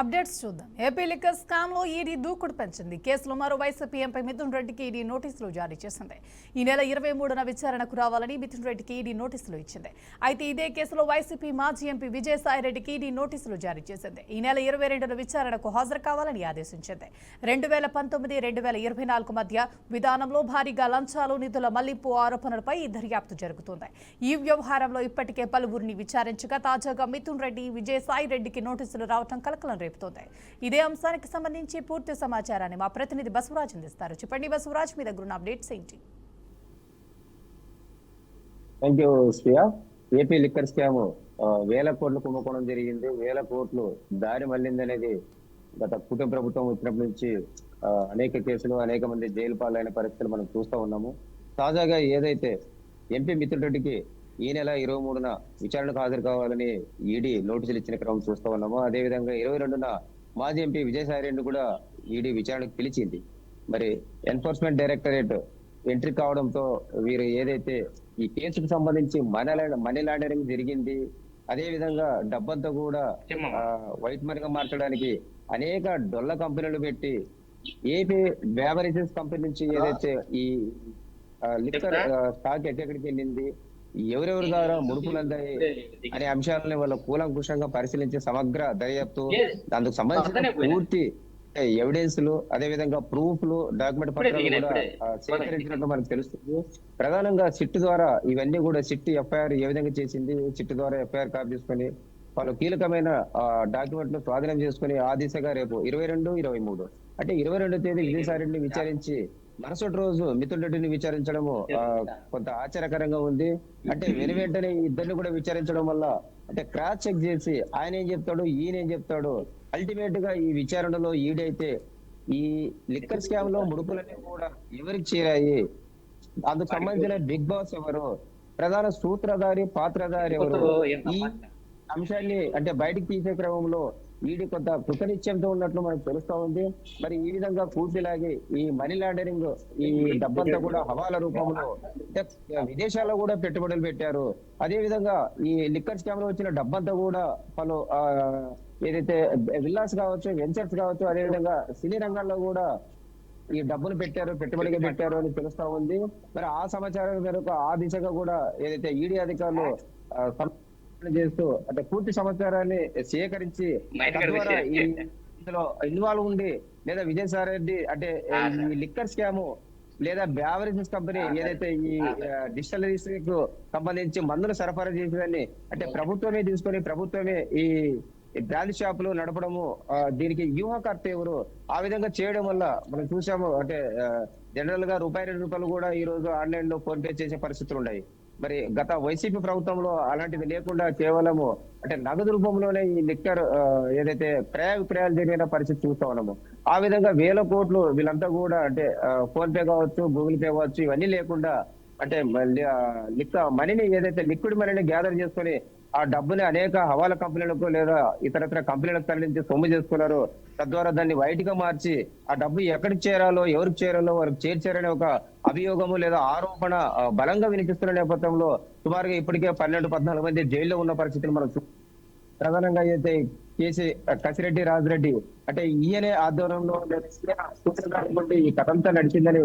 Updates చూద్దాం. AP liquor scam లో ED దూకుడు పెంచింది. కేసులో మరో వైసీపీ ఎంపీ మిథున్ రెడ్డికి ఈడీ నోటీసులు జారీ చేసింది. ఈ నెల 23న విచారణకు రావాలని మిథున్ రెడ్డికి ఈడీ నోటీసులు ఇచ్చింది. అయితే ఇదే కేసులో వైసీపీ మాజీ ఎంపీ విజయసాయి రెడ్డికి ఈడీ నోటీసులు జారీ చేసింది. ఈ నెల 22న విచారణకు హాజరు కావాలని ఆదేశించింది. 2019-2024 మధ్య విధానంలో భారీగా లంచాలు, నిధుల మళ్లింపు ఆరోపణలపై ఈ దర్యాప్తు జరుగుతోంది. ఈ వ్యవహారంలో ఇప్పటికే పలువురిని విచారించగా తాజాగా మిథున్ రెడ్డి, విజయసాయి రెడ్డికి నోటీసులు రావడం కలకలం రేపుతోంది. ఇదే అంశానికి సంబంధించి పూర్తి సమాచారాన్ని మా ప్రతినిధి బసవరాజ్ అందిస్తారు. చెప్పండి బసవరాజ్, మీ దగ్గర ఉన్న అప్డేట్స్ ఏంటి? Thank you Shriya. AP liquor scam వేల కోట్లు కుంభకోణం జరిగింది. వేల కోట్లు దారి మళ్లింది అనేది గత కుటుంబ ప్రభుత్వం వచ్చినప్పటి నుంచి అనేక కేసులు, అనేక మంది జైలు పాలైన పరిస్థితులు మనం చూస్తూ ఉన్నాము. తాజాగా ఏదైతే ఎంపీ మిథున్ రెడ్డికి ఈ నెల 23న విచారణకు హాజరు కావాలని ఈడీ నోటీసులు ఇచ్చిన క్రమం చూస్తూ ఉన్నాము. అదేవిధంగా 22న మాజీ ఎంపీ విజయసాయి రెడ్డి కూడా ఈడీ విచారణకు పిలిచింది. మరి ఎన్ఫోర్స్మెంట్ డైరెక్టరేట్ ఎంట్రీ కావడంతో వీరు ఏదైతే ఈ కేసుకు సంబంధించి మనీ లాండరింగ్ జరిగింది, అదే విధంగా డబ్బంతా కూడా వైట్ మనీగా మార్చడానికి అనేక డొల్ల కంపెనీలు పెట్టి ఏపీ బేవరేజెస్ కంపెనీ నుంచి ఏదైతే ఈ లిక్కర్ స్టాక్ ఎక్కడికి వెళ్ళింది, ఎవరెవరి ద్వారా ముడుపులు అందాయి అనే అంశాలని వాళ్ళు కూలంకుషంగా పరిశీలించే సమగ్ర దర్యాప్తు, అందుకు సంబంధించిన పూర్తి ఎవిడెన్స్లు, అదే విధంగా ప్రూఫ్లు, డాక్యుమెంట్ పత్రాలు కూడా సేకరించినట్టు మనకు తెలుస్తుంది. ప్రధానంగా సిట్ ద్వారా ఇవన్నీ కూడా సిట్ ఎఫ్ఐఆర్ ఏ విధంగా చేసింది, సిట్ ద్వారా ఎఫ్ఐఆర్ కాపీ తీసుకొని వాళ్ళు కీలకమైన డాక్యుమెంట్లు స్వాధీనం చేసుకుని ఆ దిశగా రేపు 22, 23 అంటే 22వ తేదీ విజయసాయి రెడ్డిని విచారించి మరుసటి రోజు మిథున్ రెడ్డిని విచారించడము కొంత ఆశ్చర్యకరంగా ఉంది. అంటే వెంటనే ఇద్దరిని కూడా విచారించడం వల్ల అంటే క్రాస్ చెక్ చేసి ఆయన ఏం చెప్తాడు, ఈయన ఏం చెప్తాడు, అల్టిమేట్ గా ఈ విచారణలో ఈడైతే ఈ లిక్కర్ స్కామ్ లో ముడుపులన్నీ కూడా ఎవరికి చేరాయి, అందుకు సంబంధించిన బిగ్ బాస్ ఎవరు, ప్రధాన సూత్రధారి, పాత్రధారి ఎవరు, ఈ అంశాన్ని అంటే బయటికి తీసే క్రమంలో ఈడీ కొంత కృతనిశ్చయంతో ఉన్నట్లు మనకు తెలుస్తా ఉంది. మరి ఈ విధంగా పూర్తిలాగి ఈ మనీ లాండరింగ్, ఈ డబ్బంతా కూడా హవాలా రూపంలో విదేశాల్లో కూడా పెట్టుబడులు పెట్టారు. అదే విధంగా ఈ లిక్కర్ స్కామ్ లో వచ్చిన డబ్బంతా కూడా పలు ఏదైతే విల్లాస్ కావచ్చు, వెంచర్స్ కావచ్చు, అదే విధంగా సినీ రంగాల్లో కూడా ఈ డబ్బులు పెట్టారు, పెట్టుబడిగా పెట్టారు అని తెలుస్తా ఉంది. మరి ఆ సమాచారం మేరకు ఆ దిశగా కూడా ఏదైతే ఈడీ అధికారులు చేస్తూ అంటే పూర్తి సమాచారాన్ని సేకరించి తద్వారా ఇందులో ఇన్వాల్వ్ ఉండి లేదా విజయసాయి రెడ్డి అంటే ఈ లిక్కర్ స్కామ్ లేదా బ్యావరేజెస్ కంపెనీ ఏదైతే ఈ డిస్టిలరీస్ కు సంబంధించి మందులు సరఫరా చేసేదాన్ని అంటే ప్రభుత్వమే తీసుకొని ప్రభుత్వమే ఈ బ్రాండ్ షాపులు నడపడము, దీనికి వ్యూహకర్త ఎవరు, ఆ విధంగా చేయడం వల్ల మనం చూసాము. అంటే జనరల్ గా ₹2 కూడా ఈ రోజు ఆన్లైన్ లో ఫోన్ పే చేసే పరిస్థితులు ఉన్నాయి. మరి గత వైసీపీ ప్రభుత్వంలో అలాంటిది లేకుండా కేవలము అంటే నగదు రూపంలోనే ఈ లిక్కర్ ఏదైతే క్రయ విక్రయాలు జరిగిన పరిస్థితి చూస్తా ఉన్నాము. ఆ విధంగా వేల కోట్లు వీళ్ళంతా కూడా అంటే ఫోన్ పే కావచ్చు, గూగుల్ పే కావచ్చు, ఇవన్నీ లేకుండా అంటే మనీని ఏదైతే లిక్విడ్ మనీని గ్యాదర్ చేసుకొని ఆ డబ్బుని అనేక హవాలా కంపెనీలకు లేదా ఇతరత్ర కంపెనీలకు తరలించి సొమ్ము చేసుకున్నారు. తద్వారా దాన్ని వైట్ గా మార్చి ఆ డబ్బు ఎక్కడికి చేరాలో, ఎవరికి చేరాలో వారికి చేర్చారనే ఒక అభియోగము లేదా ఆరోపణ బలంగా వినిపిస్తున్న నేపథ్యంలో సుమారుగా ఇప్పటికే 12-14 మంది జైల్లో ఉన్న పరిస్థితిని మనం ప్రధానంగా అయితే కసిరెడ్డి రాజిరెడ్డి అంటే ఈయనే ఆధ్వర్యంలో ఈ కథంతా నడిచిందని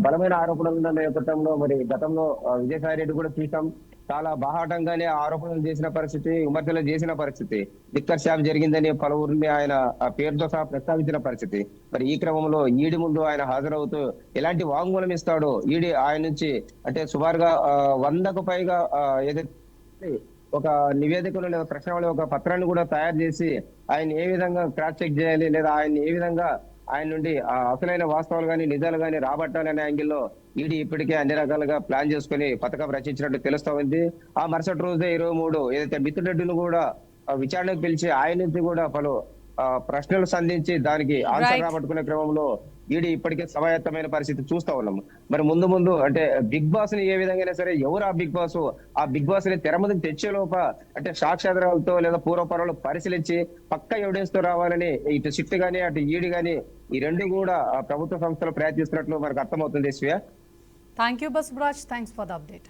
బలమైన ఆరోపణలు ఉన్న నేపథ్యంలో మరి గతంలో విజయసాయి రెడ్డి కూడా చూసాం, చాలా బాహాటంగానే ఆరోపణలు చేసిన పరిస్థితి, విమర్శలు చేసిన పరిస్థితి, లిక్కర్ స్కామ్ జరిగిందని పలువురిని ఆయన పేరుతో సహా ప్రస్తావించిన పరిస్థితి. మరి ఈ క్రమంలో ఈడీ ముందు ఆయన హాజరవుతూ ఎలాంటి వాంగ్మూలం ఇస్తాడో, ఈడీ ఆయన నుంచి అంటే సుమారుగా 100కు పైగా ఏదైతే ఒక నివేదికలు లేదా ప్రశ్నలు ఒక పత్రాన్ని కూడా తయారు చేసి ఆయన ఏ విధంగా క్రాస్ చెక్ చేయాలి లేదా ఆయన ఏ విధంగా ఆయన నుండి అసలైన వాస్తవాలు కానీ నిజాలు కానీ రాబట్టాలనే యాంగిల్లో ఈడీ ఇప్పటికే అన్ని రకాలుగా ప్లాన్ చేసుకుని పథకం రచించినట్టు తెలుస్తా ఉంది. ఆ మరుసటి రోజే 23 ఏదైతే మిథున్ రెడ్డిని కూడా విచారణకు పిలిచి ఆయన నుంచి కూడా పలు ప్రశ్నలు సంధించి దానికి ఆన్సర్ రాబట్టుకునే క్రమంలో ఈడీ ఇప్పటికే సమాయత్తమైన పరిస్థితి చూస్తా ఉన్నాము. మరి ముందు అంటే బిగ్ బాస్ ని ఏ విధంగా సరే ఎవరు ఆ బిగ్ బాస్ ని తెర ముందుకు తెచ్చే లోప అంటే సాక్ష్యాధారాలతో లేదా పూర్వపరాలు పరిశీలించి పక్క ఎవిడెన్స్ తో రావాలని ఇటు సిట్ గానీ అటు ఈడీ గానీ ఈ రెండు కూడా ప్రభుత్వ సంస్థలు ప్రయత్నిస్తున్నట్లు మనకు అర్థమవుతుంది. Thank you Basavaraj, thanks for the update.